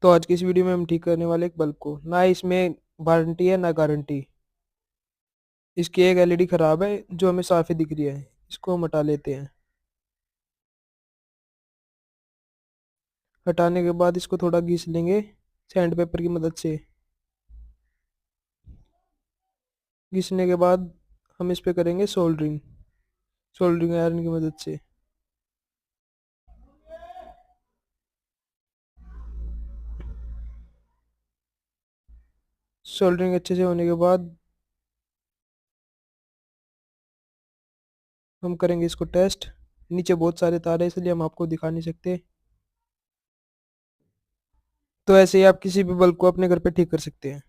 तो आज की इस वीडियो में हम ठीक करने वाले एक बल्ब को। ना इसमें वारंटी है ना गारंटी। इसकी एक एलईडी खराब है जो हमें साफ ही दिख रही है। इसको हम हटा लेते हैं। हटाने के बाद इसको थोड़ा घिस लेंगे सैंड पेपर की मदद से। घिसने के बाद हम इस पे करेंगे सोल्डरिंग सोल्डरिंग आयरन की मदद से। सोल्डरिंग अच्छे से होने के बाद हम करेंगे इसको टेस्ट। नीचे बहुत सारे तार है इसलिए हम आपको दिखा नहीं सकते। तो ऐसे ही आप किसी भी बल्ब को अपने घर पे ठीक कर सकते हैं।